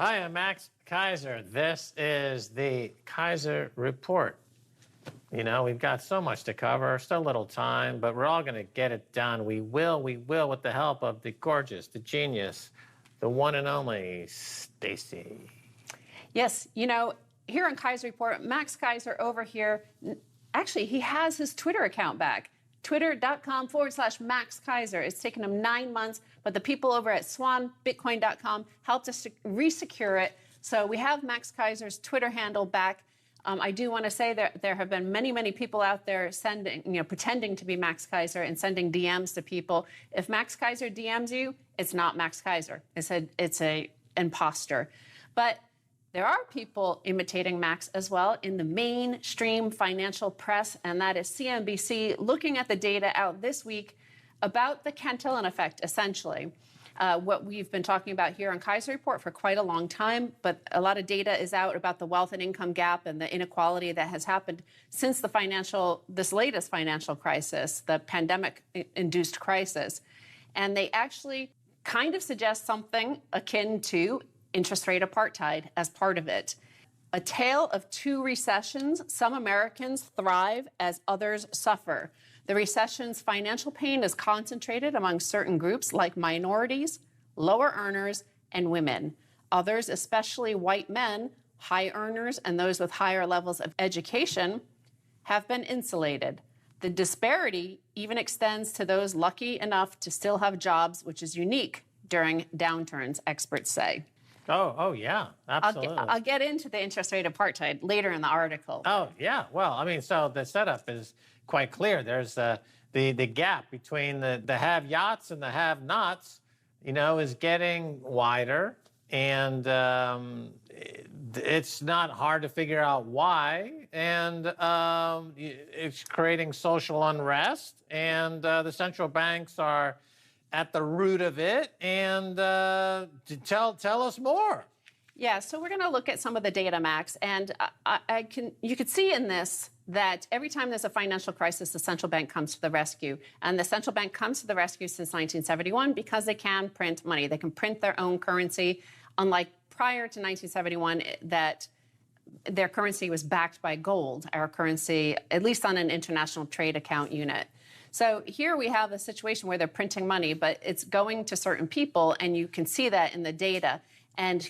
Hi, I'm Max Kaiser. This is the Kaiser Report. You know, we've got so much to cover, still a little time, but we're all going to get it done. We will, with the help of the gorgeous, the genius, the one and only Stacy. Yes, you know, here on Kaiser Report, Max Kaiser over here, actually, he has his Twitter account back. Twitter.com/Max Kaiser. It's taken him 9 months, but the people over at swanbitcoin.com helped us to resecure it. So we have Max Kaiser's Twitter handle back. I do want to say that there have been many people out there pretending to be Max Kaiser and sending DMs to people. If Max Kaiser DMs you, it's not Max Kaiser. It's a imposter. But there are people imitating Max as well in the mainstream financial press, and that is CNBC looking at the data out this week about the Cantillon effect, essentially. What we've been talking about here on Kaiser Report for quite a long time, but a lot of data is out about the wealth and income gap and the inequality that has happened since this latest financial crisis, the pandemic-induced crisis. And they actually kind of suggest something akin to interest rate apartheid as part of it. A tale of two recessions. Some Americans thrive as others suffer. The recession's financial pain is concentrated among certain groups like minorities, lower earners, and women. Others, especially white men, high earners, and those with higher levels of education, have been insulated. The disparity even extends to those lucky enough to still have jobs, which is unique during downturns, experts say. Oh, yeah, absolutely. I'll get into the interest rate apartheid later in the article. Oh, yeah. Well, I mean, so the setup is quite clear. There's the gap between the have-yachts and the have-nots, you know, is getting wider. And it's not hard to figure out why. And it's creating social unrest. And the central banks are at the root of it, and tell us more. Yeah, so we're going to look at some of the data, Max, and you could see in this that every time there's a financial crisis, the central bank comes to the rescue, and the central bank comes to the rescue since 1971 because they can print money. They can print their own currency, unlike prior to 1971 that their currency was backed by gold, our currency, at least on an international trade account unit. So here we have a situation where they're printing money, but it's going to certain people, and you can see that in the data. And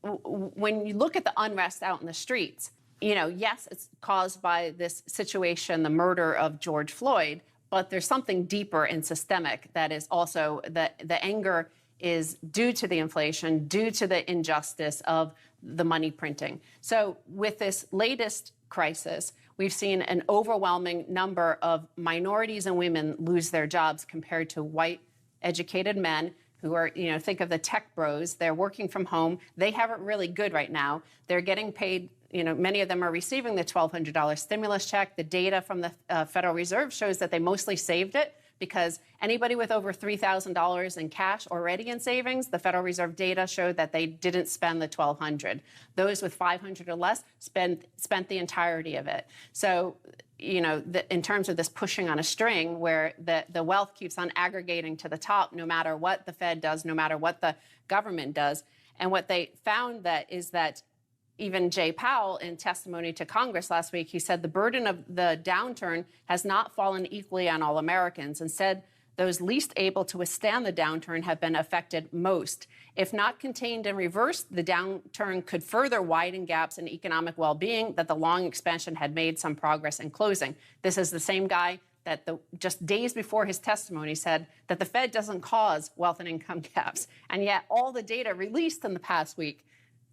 when you look at the unrest out in the streets, you know, yes, it's caused by this situation, the murder of George Floyd, but there's something deeper and systemic that is also the anger is due to the inflation, due to the injustice of the money printing. So with this latest crisis, we've seen an overwhelming number of minorities and women lose their jobs compared to white educated men who are, you know, think of the tech bros. They're working from home. They have it really good right now. They're getting paid, you know, many of them are receiving the $1,200 stimulus check. The data from the Federal Reserve shows that they mostly saved it because anybody with over $3,000 in cash already in savings, the Federal Reserve data showed that they didn't spend the $1,200. Those with $500 or less spent the entirety of it. So, you know, in terms of this pushing on a string where the wealth keeps on aggregating to the top no matter what the Fed does, no matter what the government does. And what they found is that even Jay Powell, in testimony to Congress last week, he said the burden of the downturn has not fallen equally on all Americans. Instead, those least able to withstand the downturn have been affected most. If not contained and reversed, the downturn could further widen gaps in economic well-being that the long expansion had made some progress in closing. This is the same guy that just days before his testimony said that the Fed doesn't cause wealth and income gaps. And yet all the data released in the past week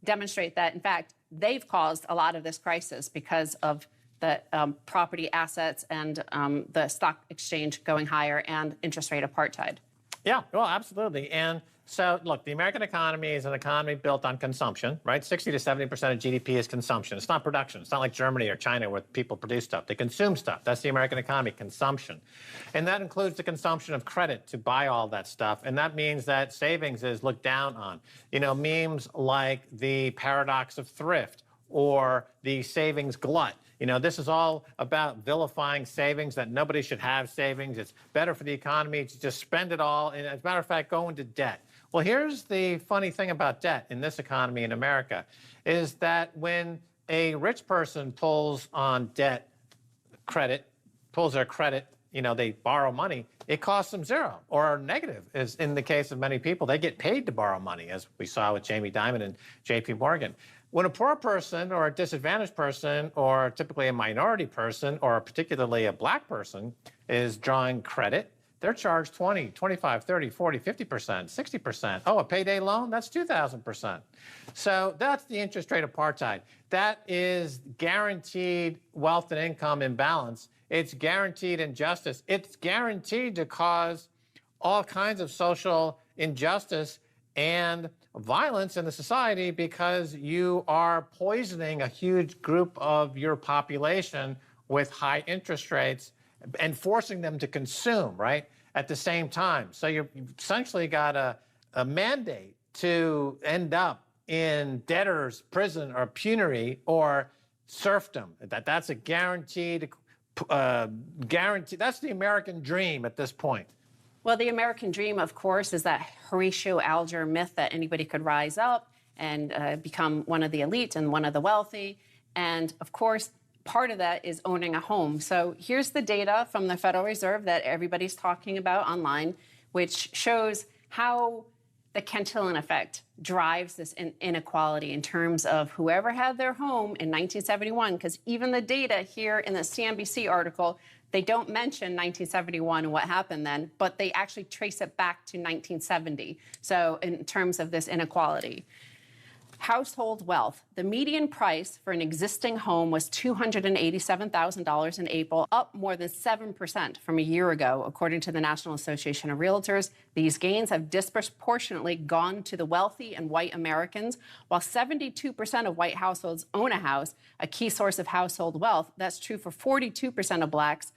demonstrate that, in fact, they've caused a lot of this crisis because of the property assets and the stock exchange going higher and interest rate apartheid. Yeah, well, absolutely. And so, look, the American economy is an economy built on consumption, right? 60 to 70% of GDP is consumption. It's not production. It's not like Germany or China where people produce stuff. They consume stuff. That's the American economy, consumption. And that includes the consumption of credit to buy all that stuff. And that means that savings is looked down on. You know, memes like the paradox of thrift or the savings glut. You know, this is all about vilifying savings, that nobody should have savings. It's better for the economy to just spend it all. And as a matter of fact, go into debt. Well, here's the funny thing about debt in this economy in America is that when a rich person pulls on debt credit, pulls their credit, they borrow money, it costs them zero or negative, as in the case of many people. They get paid to borrow money, as we saw with Jamie Dimon and JP Morgan. When a poor person or a disadvantaged person or typically a minority person or particularly a black person is drawing credit, they're charged 20, 25, 30, 40, 50%, 60%. Oh, a payday loan? That's 2,000%. So that's the interest rate apartheid. That is guaranteed wealth and income imbalance. It's guaranteed injustice. It's guaranteed to cause all kinds of social injustice and violence in the society because you are poisoning a huge group of your population with high interest rates and forcing them to consume, right, at the same time. So you've essentially got a mandate to end up in debtor's prison or penury or serfdom. That's a guaranteed, that's the American dream at this point. Well, the American dream, of course, is that Horatio Alger myth that anybody could rise up and become one of the elite and one of the wealthy. And of course, part of that is owning a home. So here's the data from the Federal Reserve that everybody's talking about online, which shows how the Cantillon effect drives this inequality in terms of whoever had their home in 1971, because even the data here in the CNBC article, they don't mention 1971 and what happened then, but they actually trace it back to 1970. So in terms of this inequality. Household wealth. The median price for an existing home was $287,000 in April, up more than 7% from a year ago, according to the National Association of Realtors. These gains have disproportionately gone to the wealthy and white Americans, while 72% of white households own a house, a key source of household wealth. That's true for 42% of blacks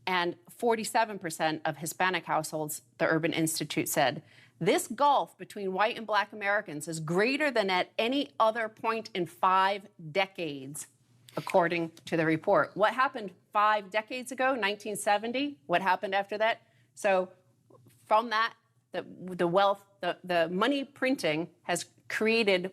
and 47% of Hispanic households, the Urban Institute said. This gulf between white and black Americans is greater than at any other point in 5 decades, according to the report. What happened 5 decades ago, 1970? What happened after that? So from that, the wealth, the money printing has created,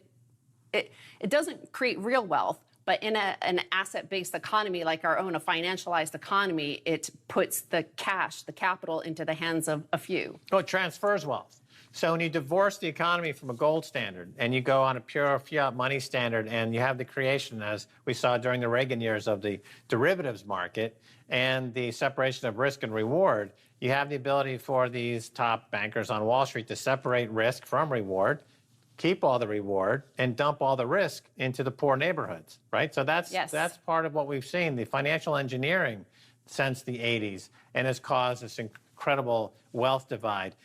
it doesn't create real wealth, but in an asset-based economy like our own, a financialized economy, it puts the cash, the capital, into the hands of a few. Oh, it transfers wealth. So when you divorce the economy from a gold standard and you go on a pure fiat money standard and you have the creation, as we saw during the Reagan years, of the derivatives market and the separation of risk and reward, you have the ability for these top bankers on Wall Street to separate risk from reward, keep all the reward, and dump all the risk into the poor neighborhoods, right? So that's part of what we've seen, the financial engineering since the 80s, and has caused this incredible wealth divide.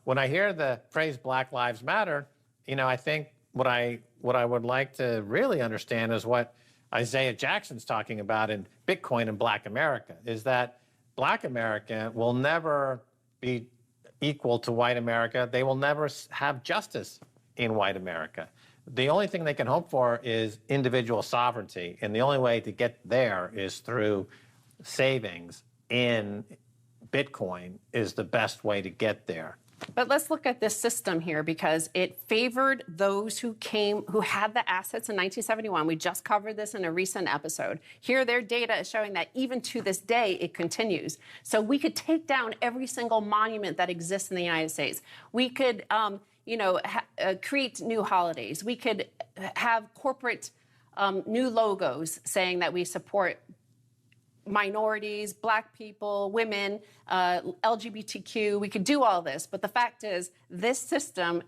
When I hear the phrase Black Lives Matter, I think what I would like to really understand is what Isaiah Jackson's talking about in Bitcoin and Black America, is that Black America will never be equal to white America. They will never have justice in white America. The only thing they can hope for is individual sovereignty, and the only way to get there is through savings in Bitcoin is the best way to get there. But let's look at this system here, because it favored those who had the assets in 1971. We just covered this in a recent episode. Here, their data is showing that even to this day, it continues. So we could take down every single monument that exists in the United States. We could, create new holidays. We could have corporate new logos saying that we support minorities, black people, women, LGBTQ. We could do all this, but the fact is, this system,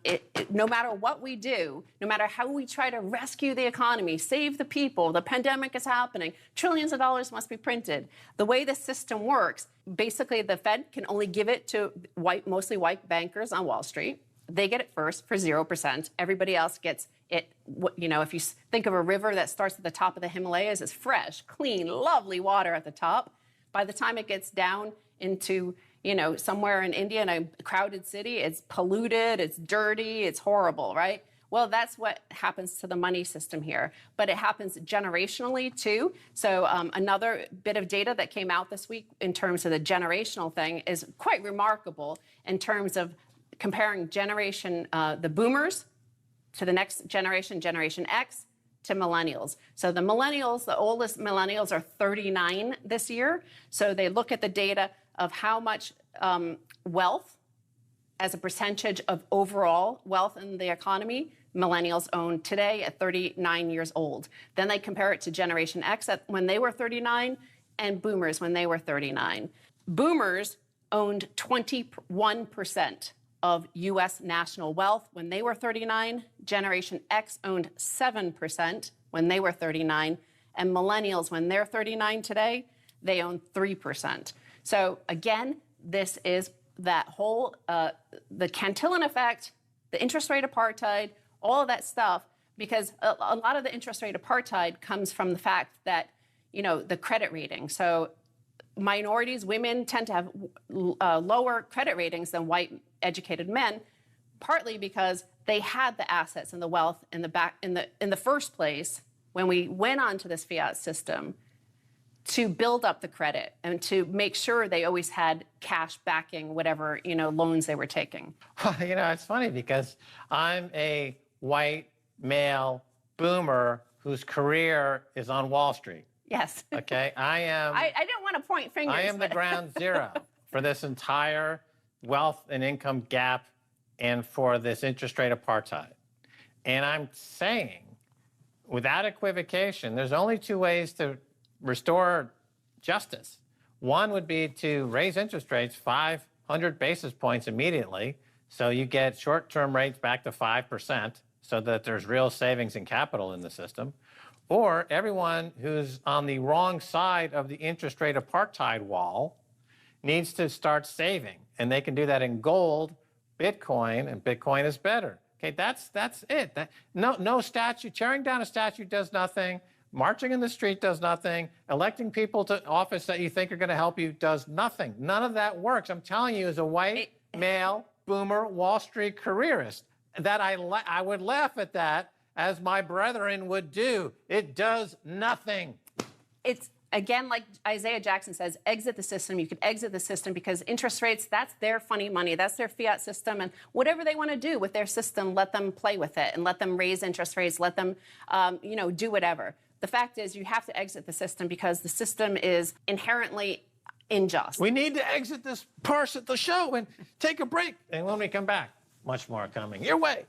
no matter what we do, no matter how we try to rescue the economy, save the people, the pandemic is happening, trillions of dollars must be printed. The way the system works, basically the Fed can only give it to mostly white bankers on Wall Street. They get it first for 0%. Everybody else gets it. If you think of a river that starts at the top of the Himalayas, it's fresh, clean, lovely water at the top. By the time it gets down into, somewhere in India in a crowded city, it's polluted, it's dirty, it's horrible, right? Well, that's what happens to the money system here. But it happens generationally, too. So another bit of data that came out this week in terms of the generational thing is quite remarkable in terms of comparing the boomers to the next generation, Generation X, to millennials. So the millennials, the oldest millennials are 39 this year. So they look at the data of how much wealth as a percentage of overall wealth in the economy millennials own today at 39 years old. Then they compare it to Generation X when they were 39 and boomers when they were 39. Boomers owned 21% of U.S. national wealth when they were 39. Generation X owned 7% when they were 39. And millennials, when they're 39 today, they own 3%. So again, this is that whole, the Cantillon effect, the interest rate apartheid, all of that stuff, because a lot of the interest rate apartheid comes from the fact that, the credit rating. So minorities, women tend to have lower credit ratings than white educated men, partly because they had the assets and the wealth in the first place when we went on to this fiat system to build up the credit and to make sure they always had cash backing whatever loans they were taking. Well, it's funny because I'm a white male boomer whose career is on Wall Street. Yes. Okay, I didn't want to point fingers. I am the ground zero for this entire wealth and income gap and for this interest rate apartheid. And I'm saying, without equivocation, there's only two ways to restore justice. One would be to raise interest rates 500 basis points immediately, so you get short-term rates back to 5%, so that there's real savings and capital in the system. Or everyone who's on the wrong side of the interest rate apartheid wall needs to start saving. And they can do that in gold, Bitcoin, and Bitcoin is better. Okay, that's it. No statue, tearing down a statue does nothing. Marching in the street does nothing. Electing people to office that you think are going to help you does nothing. None of that works. I'm telling you, as a white male boomer Wall Street careerist, that I would laugh at that as my brethren would do. It does nothing. It's, again, like Isaiah Jackson says, exit the system. You could exit the system because interest rates, that's their funny money. That's their fiat system. And whatever they want to do with their system, let them play with it and let them raise interest rates, let them, do whatever. The fact is you have to exit the system because the system is inherently unjust. We need to exit this part of the show and take a break. And when we come back, much more coming your way.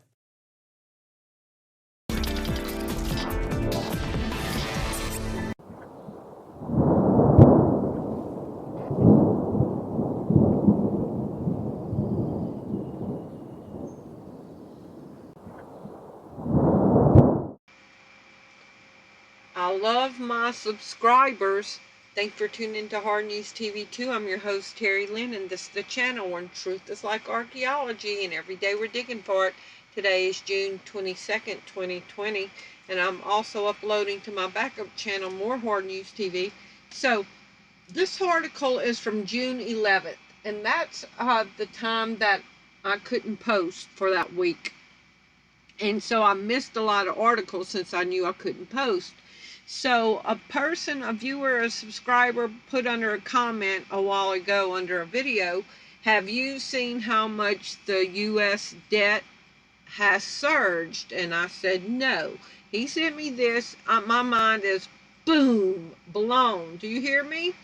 I love my subscribers. Thanks for tuning into Hard News TV 2. I'm your host, Terry Lynn, and this is the channel where truth is like archaeology, and every day we're digging for it. Today is June 22nd, 2020, and I'm also uploading to my backup channel more Hard News TV. So, this article is from June 11th, and that's the time that I couldn't post for that week. And so I missed a lot of articles since I knew I couldn't post. So a viewer, a subscriber put under a comment a while ago under a video, have you seen how much the U.S. debt has surged? And I said no. He sent me this. My mind is boom, blown. Do you hear me?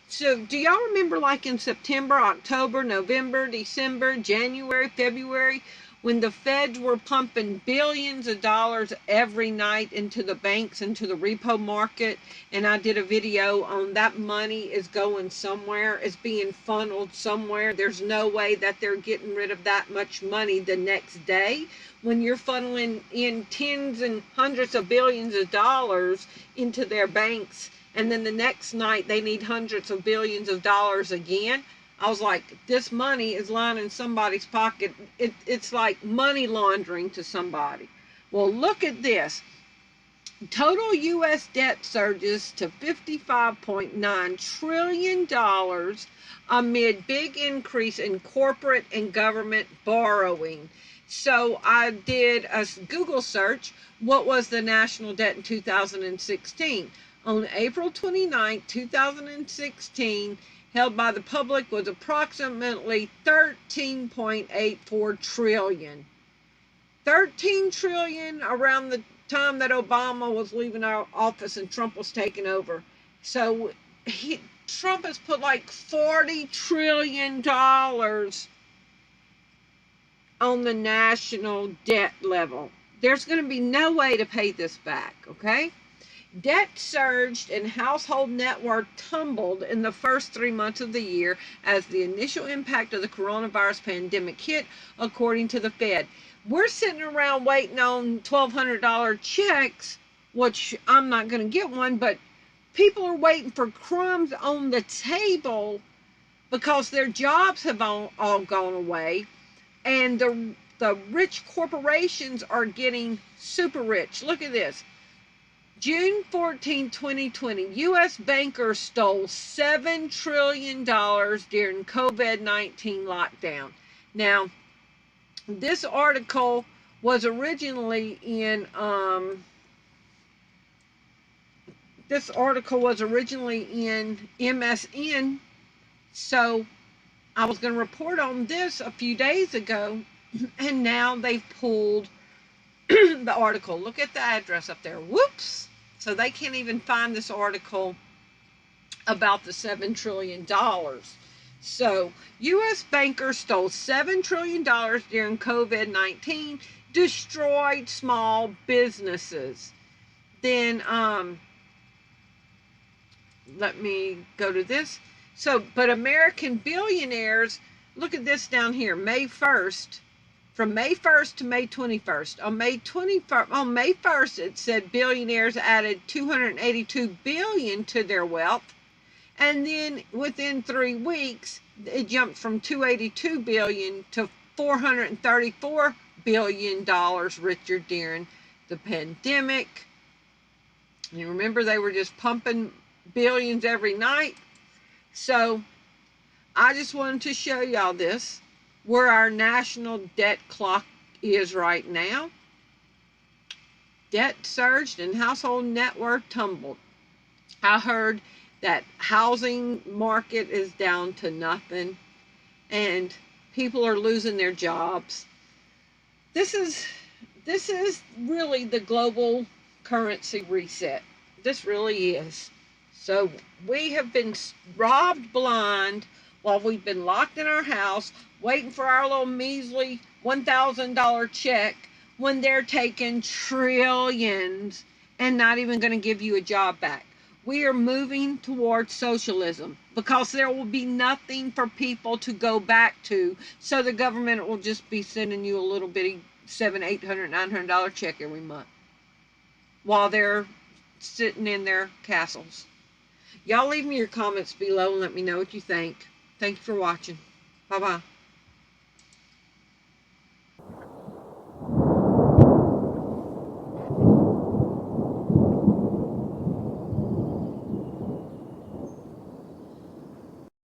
So do y'all remember, like in September, October, November, December, January, February, when the feds were pumping billions of dollars every night into the banks, into the repo market? And I did a video on that money is going somewhere, it's being funneled somewhere. There's no way that they're getting rid of that much money the next day. When you're funneling in tens and hundreds of billions of dollars into their banks, and then the next night they need hundreds of billions of dollars again. I was like, this money is lying in somebody's pocket. It's like money laundering to somebody. Well, look at this. Total U.S. debt surges to $55.9 trillion amid big increase in corporate and government borrowing. So I did a Google search. What was the national debt in 2016? On April 29, 2016, held by the public was approximately 13.84 trillion. 13 trillion around the time that Obama was leaving our office and Trump was taking over. So Trump has put like $40 trillion on the national debt level. There's going to be no way to pay this back, okay? Debt surged and household net worth tumbled in the first 3 months of the year as the initial impact of the coronavirus pandemic hit, according to the Fed. We're sitting around waiting on $1,200 checks, which I'm not going to get one, but people are waiting for crumbs on the table because their jobs have all gone away, and the rich corporations are getting super rich. Look at this. June 14, 2020, U.S. bankers stole $7 trillion during COVID-19 lockdown. Now, this article was originally in MSN, so I was going to report on this a few days ago, and now they've pulled the article. Look at the address up there. Whoops! So they can't even find this article about the $7 trillion. So, U.S. bankers stole $7 trillion during COVID-19, destroyed small businesses. Then, let me go to this. So, but American billionaires, look at this down here, May 1st. From May 1st to May 21st. On May 1st, it said billionaires added $282 billion to their wealth. And then within 3 weeks, it jumped from $282 billion to $434 billion richer during the pandemic. You remember they were just pumping billions every night. So I just wanted to show y'all this, where our national debt clock is right now. Debt surged and household net worth tumbled. I heard that housing market is down to nothing and people are losing their jobs. This is really the global currency reset. This really is. So we have been robbed blind while we've been locked in our house, waiting for our little measly $1,000 check when they're taking trillions and not even going to give you a job back. We are moving towards socialism because there will be nothing for people to go back to. So the government will just be sending you a little bitty $700, $800, $900 check every month while they're sitting in their castles. Y'all leave me your comments below and let me know what you think. Thank you for watching. Bye-bye.